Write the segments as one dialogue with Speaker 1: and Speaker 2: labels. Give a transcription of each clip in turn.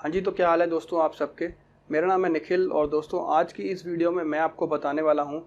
Speaker 1: हाँ जी, तो क्या हाल है दोस्तों आप सबके। मेरा नाम है निखिल और दोस्तों आज की इस वीडियो में मैं आपको बताने वाला हूँ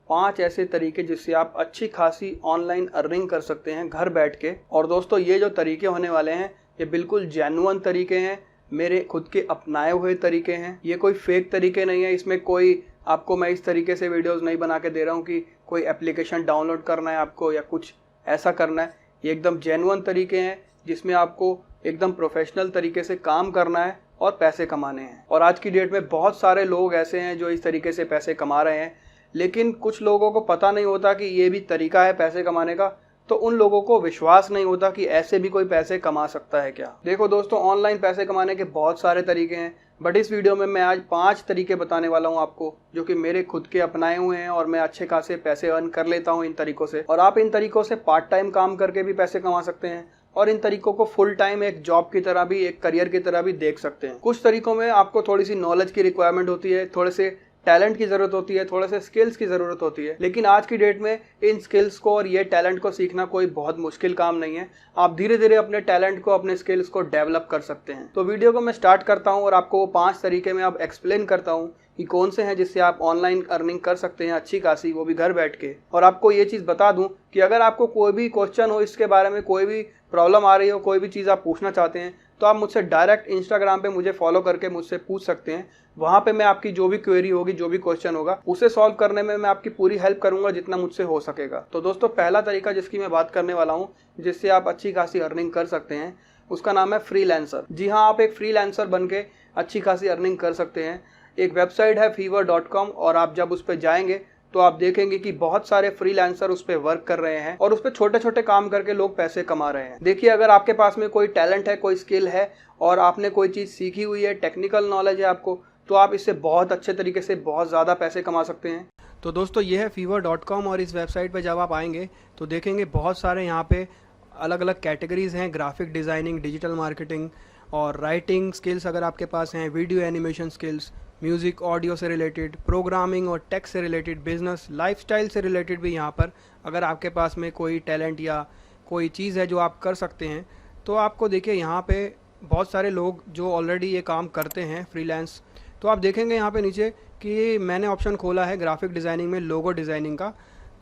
Speaker 1: 5 ऐसे तरीके जिससे आप अच्छी खासी ऑनलाइन अर्निंग कर सकते हैं घर बैठ के। और दोस्तों ये जो तरीके होने वाले हैं ये बिल्कुल जेन्युइन तरीके हैं, मेरे खुद के अपनाए हुए तरीके हैं। ये कोई फेक तरीके नहीं है। इसमें कोई आपको मैं इस तरीके से वीडियोस नहीं बना के दे रहा हूँ कि कोई एप्लीकेशन डाउनलोड करना है आपको या कुछ ऐसा करना है। ये एकदम जेन्युइन तरीके हैं जिसमें आपको एकदम प्रोफेशनल तरीके से काम करना है और पैसे कमाने हैं। और आज की डेट में बहुत सारे लोग ऐसे हैं जो इस तरीके से पैसे कमा रहे हैं, लेकिन कुछ लोगों को पता नहीं होता कि ये भी तरीका है पैसे कमाने का। तो उन लोगों को विश्वास नहीं होता कि ऐसे भी कोई पैसे कमा सकता है क्या। देखो दोस्तों, ऑनलाइन पैसे कमाने के बहुत सारे तरीके हैं, बट इस वीडियो में मैं आज 5 तरीके बताने वाला हूं आपको जो कि मेरे खुद के अपनाए हुए हैं और मैं अच्छे खासे पैसे अर्न कर लेता हूं इन तरीकों से। और आप इन तरीकों से पार्ट टाइम काम करके भी पैसे कमा सकते हैं और इन तरीकों को फुल टाइम एक जॉब की तरह भी, एक करियर की तरह भी देख सकते हैं। कुछ तरीकों में आपको थोड़ी सी नॉलेज की रिक्वायरमेंट होती है, थोड़े से टैलेंट की ज़रूरत होती है, थोड़े से स्किल्स की ज़रूरत होती है। लेकिन आज की डेट में इन स्किल्स को और ये टैलेंट को सीखना कोई बहुत मुश्किल काम नहीं है। आप धीरे धीरे अपने टैलेंट को, अपने स्किल्स को डेवलप कर सकते हैं। तो वीडियो को मैं स्टार्ट करता हूँ और आपको वो 5 तरीके में अब एक्सप्लेन करता हूँ कि कौन से हैं जिससे आप ऑनलाइन अर्निंग कर सकते हैं अच्छी खासी, वो भी घर बैठ के। और आपको ये चीज़ बता दूं कि अगर आपको कोई भी क्वेश्चन हो इसके बारे में, कोई भी प्रॉब्लम आ रही हो, कोई भी चीज़ आप पूछना चाहते हैं, तो आप मुझसे डायरेक्ट इंस्टाग्राम पे मुझे फॉलो करके मुझसे पूछ सकते हैं। वहाँ पे मैं आपकी जो भी क्वेरी होगी, जो भी क्वेश्चन होगा, उसे सॉल्व करने में मैं आपकी पूरी हेल्प करूँगा जितना मुझसे हो सकेगा। तो दोस्तों पहला तरीका जिसकी मैं बात करने वाला हूँ जिससे आप अच्छी खासी अर्निंग कर सकते हैं, उसका नाम है फ्रीलांसर। जी हाँ, आप एक फ्रीलांसर बन के अच्छी खासी अर्निंग कर सकते हैं। एक वेबसाइट है fiverr.com और आप जब उस पर जाएंगे तो आप देखेंगे कि बहुत सारे फ्रीलांसर उस पर वर्क कर रहे हैं और उस पर छोटे छोटे काम करके लोग पैसे कमा रहे हैं। देखिए, अगर आपके पास में कोई टैलेंट है, कोई स्किल है और आपने कोई चीज़ सीखी हुई है, टेक्निकल नॉलेज है आपको, तो आप इससे बहुत अच्छे तरीके से बहुत ज़्यादा पैसे कमा सकते हैं। तो दोस्तों ये है fiverr.com और इस वेबसाइट पर जब आप आएंगे तो देखेंगे बहुत सारे यहाँ पे अलग अलग कैटेगरीज हैं। ग्राफिक डिज़ाइनिंग, डिजिटल मार्केटिंग और राइटिंग स्किल्स अगर आपके पास हैं, video animation skills, music audio से रिलेटेड, प्रोग्रामिंग और टेक से रिलेटेड, बिजनेस लाइफस्टाइल से रिलेटेड भी यहाँ पर अगर आपके पास में कोई टैलेंट या कोई चीज़ है जो आप कर सकते हैं, तो आपको देखिए यहाँ पे बहुत सारे लोग जो ऑलरेडी ये काम करते हैं फ्रीलांस। तो आप देखेंगे यहाँ पे नीचे कि मैंने ऑप्शन खोला है ग्राफिक डिज़ाइनिंग में, लोगो डिज़ाइनिंग का।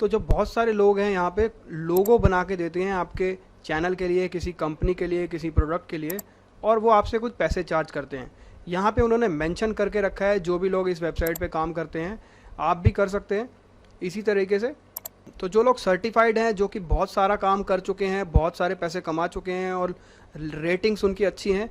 Speaker 1: तो जो बहुत सारे लोग हैं यहाँ पे लोगो बना के देते हैं आपके चैनल के लिए, किसी कंपनी के लिए, किसी प्रोडक्ट के लिए, और वो आपसे कुछ पैसे चार्ज करते हैं। यहाँ पे उन्होंने मेंशन करके रखा है जो भी लोग इस वेबसाइट पे काम करते हैं, आप भी कर सकते हैं इसी तरीके से। तो जो लोग सर्टिफाइड हैं, जो कि बहुत सारा काम कर चुके हैं, बहुत सारे पैसे कमा चुके हैं और रेटिंग्स उनकी अच्छी हैं,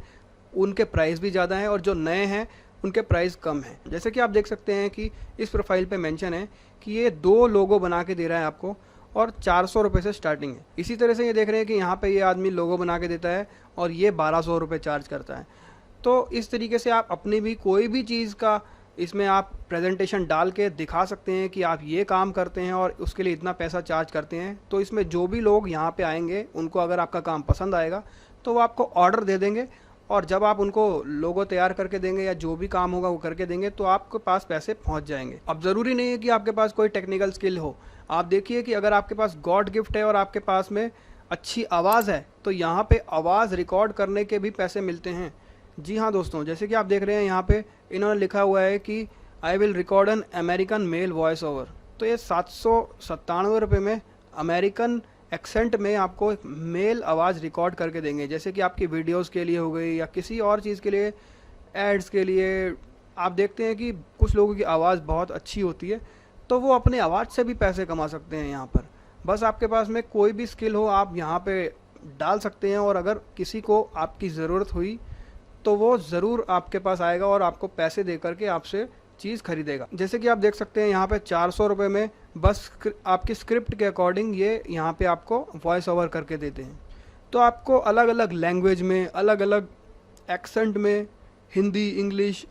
Speaker 1: उनके प्राइस भी ज़्यादा हैं, और जो नए हैं उनके प्राइस कम हैं। जैसे कि आप देख सकते हैं कि इस प्रोफाइल पे मेंशन है कि ये 2 लोगो बना के दे रहा है आपको और 400 रुपये से स्टार्टिंग है। इसी तरह से ये देख रहे हैं कि यहाँ पे ये आदमी लोगो बना के देता है और ये 1200 रुपये चार्ज करता है। तो इस तरीके से आप अपनी भी कोई भी चीज़ का इसमें आप प्रेजेंटेशन डाल के दिखा सकते हैं कि आप ये काम करते हैं और उसके लिए इतना पैसा चार्ज करते हैं। तो इसमें जो भी लोग यहाँ पे आएंगे उनको अगर आपका काम पसंद आएगा तो वो आपको ऑर्डर दे देंगे, और जब आप उनको लोगो तैयार करके देंगे या जो भी काम होगा वो करके देंगे तो आपके पास पैसे पहुँच जाएंगे। अब ज़रूरी नहीं है कि आपके पास कोई टेक्निकल स्किल हो। आप देखिए कि अगर आपके पास गॉड गिफ्ट है और आपके पास में अच्छी आवाज़ है तो यहाँ पे आवाज़ रिकॉर्ड करने के भी पैसे मिलते हैं। जी हाँ दोस्तों, जैसे कि आप देख रहे हैं यहाँ पे इन्होंने लिखा हुआ है कि I will record an American male voice over. तो ये 797 रुपये में अमेरिकन एक्सेंट में आपको मेल आवाज़ रिकॉर्ड करके देंगे। जैसे कि आपकी वीडियोस के लिए हो गई या किसी और चीज़ के लिए, एड्स के लिए। आप देखते हैं कि कुछ लोगों की आवाज़ बहुत अच्छी होती है तो वो अपने आवाज़ से भी पैसे कमा सकते हैं यहाँ पर। बस आपके पास में कोई भी स्किल हो आप यहाँ पे डाल सकते हैं, और अगर किसी को आपकी ज़रूरत हुई तो वो ज़रूर आपके पास आएगा और आपको पैसे दे करके आपसे चीज़ खरीदेगा। जैसे कि आप देख सकते हैं यहाँ पे 400 रुपये में बस आपकी स्क्रिप्ट के अकॉर्डिंग ये यहाँ पे आपको वॉइस ओवर करके देते हैं। तो आपको अलग अलग लैंग्वेज में, अलग अलग एक्सेंट में, हिंदी, इंग्लिश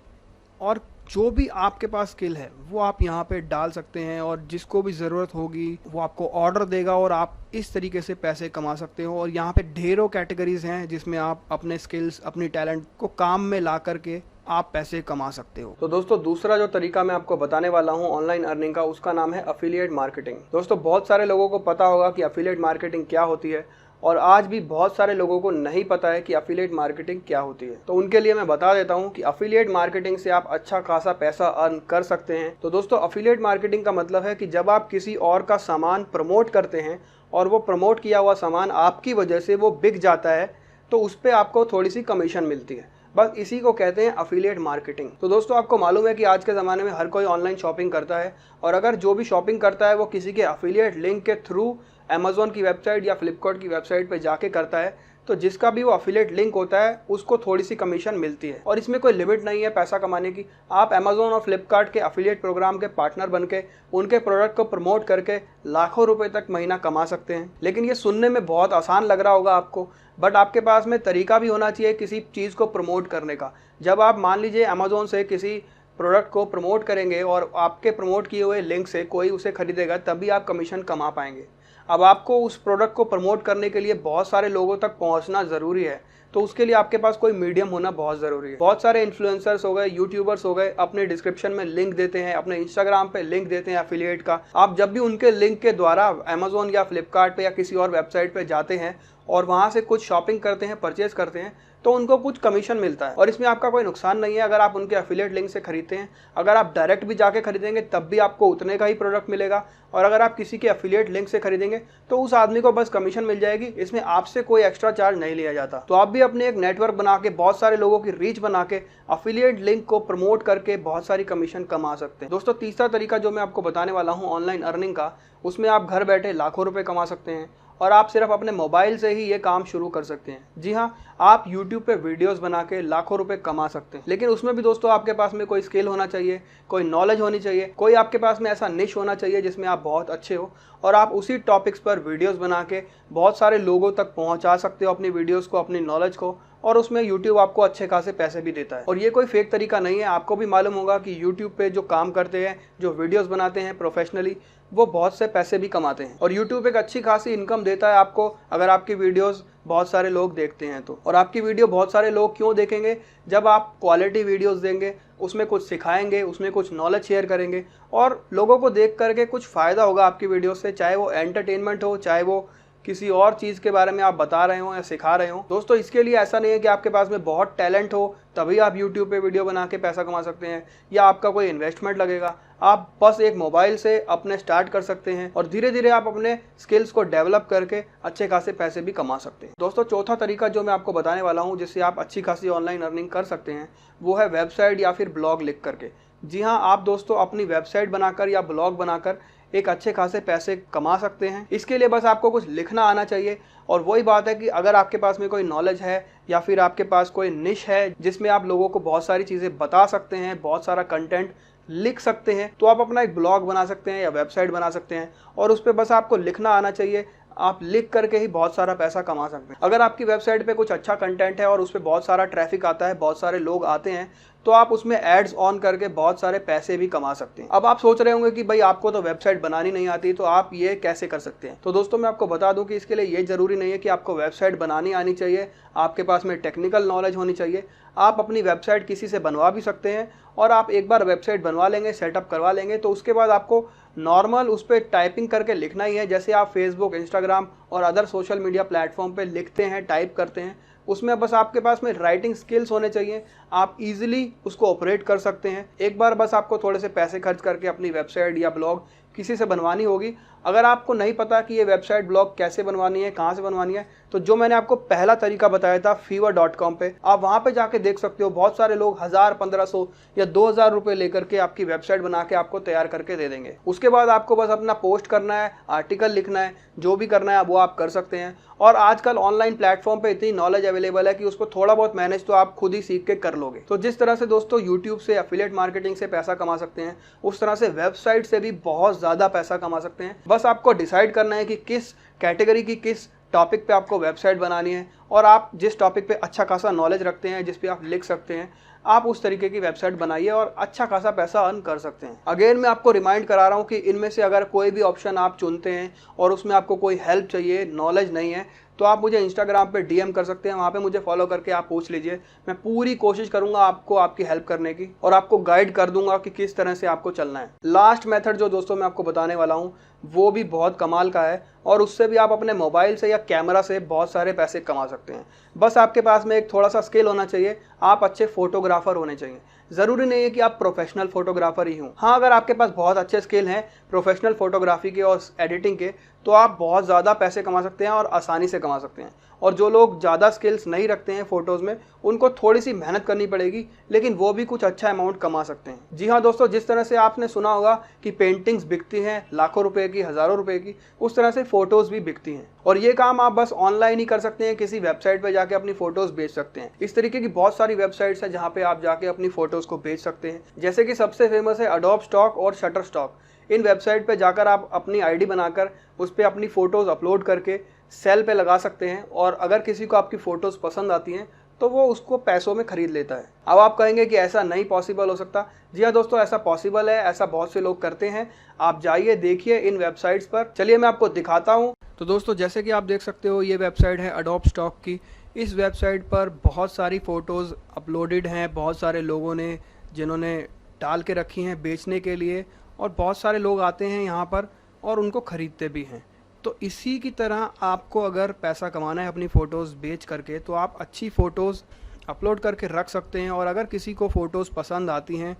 Speaker 1: और जो भी आपके पास स्किल है वो आप यहाँ पे डाल सकते हैं, और जिसको भी ज़रूरत होगी वो आपको ऑर्डर देगा और आप इस तरीके से पैसे कमा सकते हो। और यहाँ पे ढेरों कैटेगरीज हैं जिसमें आप अपने स्किल्स, अपनी टैलेंट को काम में ला करके आप पैसे कमा सकते हो। तो दोस्तों दूसरा जो तरीका मैं आपको बताने वाला हूँ ऑनलाइन अर्निंग का, उसका नाम है अफिलिएट मार्केटिंग। दोस्तों बहुत सारे लोगों को पता होगा कि अफिलिएट मार्केटिंग क्या होती है, और आज भी बहुत सारे लोगों को नहीं पता है कि अफिलिएट मार्केटिंग क्या होती है। तो उनके लिए मैं बता देता हूं कि अफिलिएट मार्केटिंग से आप अच्छा खासा पैसा अर्न कर सकते हैं। तो दोस्तों, अफिलिएट मार्केटिंग का मतलब है कि जब आप किसी और का सामान प्रमोट करते हैं और वो प्रमोट किया हुआ सामान आपकी वजह से वो बिक जाता है, तो उस पर आपको थोड़ी सी कमीशन मिलती है। बस इसी को कहते हैं अफिलिएट मार्केटिंग। तो दोस्तों, आपको मालूम है कि आज के ज़माने में हर कोई ऑनलाइन शॉपिंग करता है, और अगर जो भी शॉपिंग करता है वो किसी के अफिलिएट लिंक के थ्रू अमेज़ॉन की वेबसाइट या फ्लिपकार्ट की वेबसाइट पे जाके करता है, तो जिसका भी वो अफिलिएट लिंक होता है उसको थोड़ी सी कमीशन मिलती है। और इसमें कोई लिमिट नहीं है पैसा कमाने की। आप अमेज़ॉन और फ्लिपकार्ट के अफिलिएट प्रोग्राम के पार्टनर बन के उनके प्रोडक्ट को प्रमोट करके लाखों रुपए तक महीना कमा सकते हैं। लेकिन ये सुनने में बहुत आसान लग रहा होगा आपको, बट आपके पास में तरीका भी होना चाहिए किसी चीज़ को प्रमोट करने का। जब आप मान लीजिए अमेज़ॉन से किसी प्रोडक्ट को प्रमोट करेंगे और आपके प्रमोट किए हुए लिंक से कोई उसे खरीदेगा, तभी आप कमीशन कमा पाएंगे। अब आपको उस प्रोडक्ट को प्रमोट करने के लिए बहुत सारे लोगों तक पहुंचना ज़रूरी है, तो उसके लिए आपके पास कोई मीडियम होना बहुत ज़रूरी है। बहुत सारे इन्फ्लुएंसर्स हो गए, यूट्यूबर्स हो गए, अपने डिस्क्रिप्शन में लिंक देते हैं, अपने इंस्टाग्राम पे लिंक देते हैं अफिलिएट का। आप जब भी उनके लिंक के द्वारा अमेज़ॉन या फ्लिपकार्ट पे या किसी और वेबसाइट पे जाते हैं और वहाँ से कुछ शॉपिंग करते हैं, परचेज करते हैं, तो उनको कुछ कमीशन मिलता है। और इसमें आपका कोई नुकसान नहीं है अगर आप उनके अफिलिएट लिंक से खरीदते हैं। अगर आप डायरेक्ट भी जाके खरीदेंगे तब भी आपको उतने का ही प्रोडक्ट मिलेगा, और अगर आप किसी के अफिलिएट लिंक से खरीदेंगे तो उस आदमी को बस कमीशन मिल जाएगी। इसमें आपसे कोई एक्स्ट्रा चार्ज नहीं लिया जाता। तो आप भी अपने एक नेटवर्क बना के, बहुत सारे लोगों की रीच बना के, अफिलिएट लिंक को प्रमोट करके बहुत सारी कमीशन कमा सकते हैं। दोस्तों, तीसरा तरीका जो मैं आपको बताने वाला हूँ ऑनलाइन अर्निंग का, उसमें आप घर बैठे लाखों रुपए कमा सकते हैं, और आप सिर्फ अपने मोबाइल से ही ये काम शुरू कर सकते हैं। जी हाँ, आप YouTube पे वीडियोस बना के लाखों रुपए कमा सकते हैं। लेकिन उसमें भी दोस्तों आपके पास में कोई स्किल होना चाहिए, कोई नॉलेज होनी चाहिए, कोई आपके पास में ऐसा निश होना चाहिए जिसमें आप बहुत अच्छे हो, और आप उसी टॉपिक्स पर वीडियोस बना के बहुत सारे लोगों तक पहुंचा सकते हो अपनी वीडियोस को, अपनी नॉलेज को, और उसमें YouTube आपको अच्छे खासे पैसे भी देता है। और ये कोई फेक तरीका नहीं है। आपको भी मालूम होगा कि YouTube पे जो काम करते हैं, जो वीडियोस बनाते हैं प्रोफेशनली, वो बहुत से पैसे भी कमाते हैं। और YouTube एक अच्छी खासी इनकम देता है आपको अगर आपकी वीडियोस बहुत सारे लोग देखते हैं तो। और आपकी वीडियो बहुत सारे लोग क्यों देखेंगे? जब आप क्वालिटी वीडियोस देंगे, उसमें कुछ सिखाएंगे, उसमें कुछ नॉलेज शेयर करेंगे, और लोगों को देख करके कुछ फ़ायदा होगा आपकी वीडियो से, चाहे वो एंटरटेनमेंट हो, चाहे वो किसी और चीज़ के बारे में आप बता रहे हो या सिखा रहे हो। दोस्तों, इसके लिए ऐसा नहीं है कि आपके पास में बहुत टैलेंट हो तभी आप YouTube पे वीडियो बना के पैसा कमा सकते हैं, या आपका कोई इन्वेस्टमेंट लगेगा। आप बस एक मोबाइल से अपने स्टार्ट कर सकते हैं, और धीरे धीरे आप अपने स्किल्स को डेवलप करके अच्छे खासे पैसे भी कमा सकते हैं। दोस्तों, चौथा तरीका जो मैं आपको बताने वाला हूँ जिससे आप अच्छी खासी ऑनलाइन अर्निंग कर सकते हैं, वो है वेबसाइट या फिर ब्लॉग लिख करके। जी हाँ, आप दोस्तों अपनी वेबसाइट बनाकर या ब्लॉग बनाकर एक अच्छे खासे पैसे कमा सकते हैं। इसके लिए बस आपको कुछ लिखना आना चाहिए, और वही बात है कि अगर आपके पास में कोई नॉलेज है या फिर आपके पास कोई निश है जिसमें आप लोगों को बहुत सारी चीज़ें बता सकते हैं, बहुत सारा कंटेंट लिख सकते हैं, तो आप अपना एक ब्लॉग बना सकते हैं या वेबसाइट बना सकते हैं, और उस पर बस आपको लिखना आना चाहिए। आप लिख करके ही बहुत सारा पैसा कमा सकते हैं। अगर आपकी वेबसाइट पे कुछ अच्छा कंटेंट है और उस पर बहुत सारा ट्रैफिक आता है, बहुत सारे लोग आते हैं, तो आप उसमें एड्स ऑन करके बहुत सारे पैसे भी कमा सकते हैं। अब आप सोच रहे होंगे कि भाई आपको तो वेबसाइट बनानी नहीं आती, तो आप ये कैसे कर सकते हैं? तो दोस्तों, मैं आपको बता दूं कि इसके लिए ये ज़रूरी नहीं है कि आपको वेबसाइट बनानी आनी चाहिए, आपके पास में टेक्निकल नॉलेज होनी चाहिए। आप अपनी वेबसाइट किसी से बनवा भी सकते हैं, और आप एक बार वेबसाइट बनवा लेंगे, सेटअप करवा लेंगे, तो उसके बाद आपको नॉर्मल उस पर टाइपिंग करके लिखना ही है, जैसे आप फेसबुक, इंस्टाग्राम और अदर सोशल मीडिया प्लेटफॉर्म पे लिखते हैं, टाइप करते हैं। उसमें बस आपके पास में राइटिंग स्किल्स होने चाहिए, आप इजीली उसको ऑपरेट कर सकते हैं। एक बार बस आपको थोड़े से पैसे खर्च करके अपनी वेबसाइट या ब्लॉग किसी से बनवानी होगी। अगर आपको नहीं पता कि ये वेबसाइट ब्लॉग कैसे बनवानी है, कहाँ से बनवानी है, तो जो मैंने आपको पहला तरीका बताया था fiverr.com पे, आप वहाँ पे जाके देख सकते हो। बहुत सारे लोग 1000, 1500 या 2000 रुपये लेकर के आपकी वेबसाइट बना के आपको तैयार करके दे देंगे। उसके बाद आपको बस अपना पोस्ट करना है, आर्टिकल लिखना है, जो भी करना है वो आप कर सकते हैं। और आजकल ऑनलाइन प्लेटफॉर्म पे इतनी नॉलेज अवेलेबल है कि उसको थोड़ा बहुत मैनेज तो आप खुद ही सीख के कर लोगे। तो जिस तरह से दोस्तों यूट्यूब से एफिलिएट मार्केटिंग से पैसा कमा सकते हैं, उस तरह से वेबसाइट से भी बहुत ज़्यादा पैसा कमा सकते हैं। बस आपको डिसाइड करना है कि किस कैटेगरी की, किस टॉपिक पे आपको वेबसाइट बनानी है, और आप जिस टॉपिक पे अच्छा खासा नॉलेज रखते हैं, जिस पे आप लिख सकते हैं, आप उस तरीके की वेबसाइट बनाइए और अच्छा खासा पैसा अर्न कर सकते हैं। अगेन मैं आपको रिमाइंड करा रहा हूँ कि इनमें से अगर कोई भी ऑप्शन आप चुनते हैं और उसमें आपको कोई हेल्प चाहिए, नॉलेज नहीं है, तो आप मुझे इंस्टाग्राम पे डीएम कर सकते हैं, वहाँ पे मुझे फॉलो करके आप पूछ लीजिए। मैं पूरी कोशिश करूंगा आपको आपकी हेल्प करने की और आपको गाइड कर दूंगा कि किस तरह से आपको चलना है। लास्ट मेथड जो दोस्तों मैं आपको बताने वाला हूँ वो भी बहुत कमाल का है और उससे भी आप अपने मोबाइल से या कैमरा से बहुत सारे पैसे कमा सकते हैं। बस आपके पास में एक थोड़ा सा स्किल होना चाहिए, आप अच्छे फोटोग्राफर होने चाहिए। ज़रूरी नहीं है कि आप प्रोफेशनल फोटोग्राफर ही हों। हाँ, अगर आपके पास बहुत अच्छे स्किल हैं प्रोफेशनल फोटोग्राफी के और एडिटिंग के, तो आप बहुत ज़्यादा पैसे कमा सकते हैं और आसानी से कमा सकते हैं। और जो लोग ज़्यादा स्किल्स नहीं रखते हैं फ़ोटोज़ में, उनको थोड़ी सी मेहनत करनी पड़ेगी, लेकिन वो भी कुछ अच्छा अमाउंट कमा सकते हैं। जी हाँ दोस्तों, जिस तरह से आपने सुना होगा कि पेंटिंग्स बिकती हैं लाखों रुपए की, हज़ारों रुपए की, उस तरह से फ़ोटोज़ भी बिकती हैं। और ये काम आप बस ऑनलाइन ही कर सकते हैं, किसी वेबसाइट पर जाके अपनी फ़ोटोज़ बेच सकते हैं। इस तरीके की बहुत सारी वेबसाइट्स हैं जहाँ पे आप जाके अपनी फ़ोटोज़ को बेच सकते हैं। जैसे कि सबसे फेमस है अडोब स्टॉक और शटरस्टॉक। इन वेबसाइट पे जाकर आप अपनी आईडी बनाकर उस पर अपनी फ़ोटोज़ अपलोड करके सेल पे लगा सकते हैं और अगर किसी को आपकी फ़ोटोज़ पसंद आती हैं तो वो उसको पैसों में ख़रीद लेता है। अब आप कहेंगे कि ऐसा नहीं पॉसिबल हो सकता। जी हाँ दोस्तों, ऐसा पॉसिबल है, ऐसा बहुत से लोग करते हैं। आप जाइए, देखिए इन वेबसाइट्स पर। चलिए मैं आपको दिखाता हूँ। तो दोस्तों, जैसे कि आप देख सकते हो, ये वेबसाइट है अडोब स्टॉक की। इस वेबसाइट पर बहुत सारी फ़ोटोज़ अपलोडेड हैं, बहुत सारे लोगों ने जिन्होंने डाल के रखी हैं बेचने के लिए, और बहुत सारे लोग आते हैं यहाँ पर और उनको ख़रीदते भी हैं। तो इसी की तरह आपको अगर पैसा कमाना है अपनी फ़ोटोज़ बेच करके, तो आप अच्छी फ़ोटोज़ अपलोड करके रख सकते हैं और अगर किसी को फ़ोटोज़ पसंद आती हैं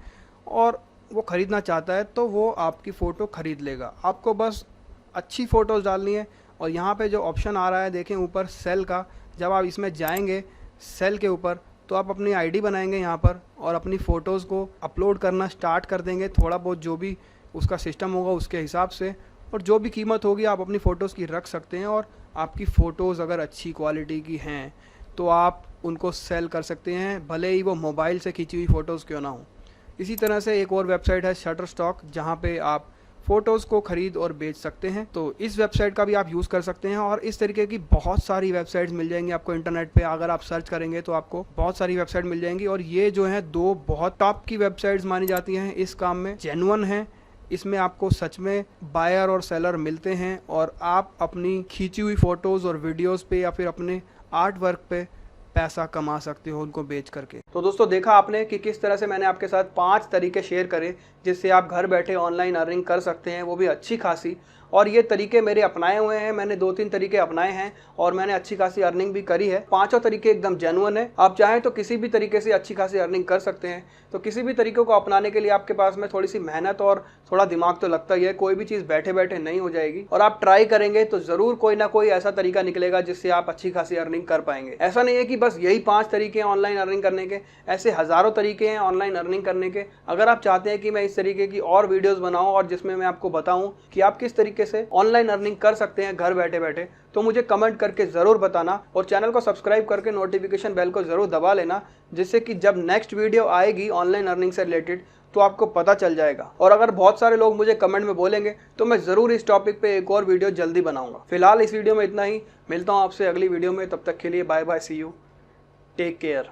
Speaker 1: और वो ख़रीदना चाहता है तो वो आपकी फ़ोटो ख़रीद लेगा। आपको बस अच्छी फ़ोटोज़ डालनी है और यहाँ पे जो ऑप्शन आ रहा है देखें ऊपर सेल का, जब आप इसमें जाएंगे सेल के ऊपर तो आप अपनी आईडी बनाएंगे यहाँ पर और अपनी फ़ोटोज़ को अपलोड करना स्टार्ट कर देंगे। थोड़ा बहुत जो भी उसका सिस्टम होगा उसके हिसाब से, और जो भी कीमत होगी आप अपनी फ़ोटोज़ की रख सकते हैं। और आपकी फ़ोटोज़ अगर अच्छी क्वालिटी की हैं तो आप उनको सेल कर सकते हैं, भले ही वो मोबाइल से खींची हुई फ़ोटोज़ क्यों ना हो। इसी तरह से एक और वेबसाइट है शटरस्टॉक, जहाँ पे आप फ़ोटोज़ को ख़रीद और बेच सकते हैं। तो इस वेबसाइट का भी आप यूज़ कर सकते हैं और इस तरीके की बहुत सारी वेबसाइट्स मिल जाएंगी आपको इंटरनेट पे। अगर आप सर्च करेंगे तो आपको बहुत सारी वेबसाइट मिल जाएंगी और ये जो है दो बहुत टॉप की वेबसाइट्स मानी जाती हैं इस काम में, जेन्युइन हैं। इसमें आपको सच में बायर और सेलर मिलते हैं और आप अपनी खींची हुई फ़ोटोज़ और वीडियोज़ पे या फिर अपने आर्ट वर्क पे पैसा कमा सकते हो उनको बेच करके। तो दोस्तों, देखा आपने कि किस तरह से मैंने आपके साथ 5 तरीके शेयर करे जिससे आप घर बैठे ऑनलाइन अर्निंग कर सकते हैं, वो भी अच्छी खासी। और ये तरीके मेरे अपनाए हुए हैं, मैंने 2-3 तरीके अपनाए हैं और मैंने अच्छी खासी अर्निंग भी करी है। पांचों तरीके एकदम जेन्युइन है। आप चाहें तो किसी भी तरीके से अच्छी खासी अर्निंग कर सकते हैं। तो किसी भी तरीके को अपनाने के लिए आपके पास में थोड़ी सी मेहनत और थोड़ा दिमाग तो लगता ही है। कोई भी चीज़ बैठे बैठे नहीं हो जाएगी और आप ट्राई करेंगे तो ज़रूर कोई ना कोई ऐसा तरीका निकलेगा जिससे आप अच्छी खासी अर्निंग कर पाएंगे। ऐसा नहीं है कि बस यही 5 तरीके हैं ऑनलाइन अर्निंग करने के, ऐसे हज़ारों तरीके हैं ऑनलाइन अर्निंग करने के। अगर आप चाहते हैं कि मैं इस तरीके की और वीडियोस बनाऊं और जिसमें मैं आपको बताऊं कि आप किस तरीके से ऑनलाइन अर्निंग कर सकते हैं घर बैठे बैठे, तो मुझे कमेंट करके ज़रूर बताना और चैनल को सब्सक्राइब करके नोटिफिकेशन बेल को ज़रूर दबा लेना, जिससे कि जब नेक्स्ट वीडियो आएगी ऑनलाइन अर्निंग से रिलेटेड तो आपको पता चल जाएगा। और अगर बहुत सारे लोग मुझे कमेंट में बोलेंगे तो मैं ज़रूर इस टॉपिक पे एक और वीडियो जल्दी बनाऊंगा। फिलहाल इस वीडियो में इतना ही, मिलता हूँ आपसे अगली वीडियो में। तब तक के लिए bye bye, see you, take care.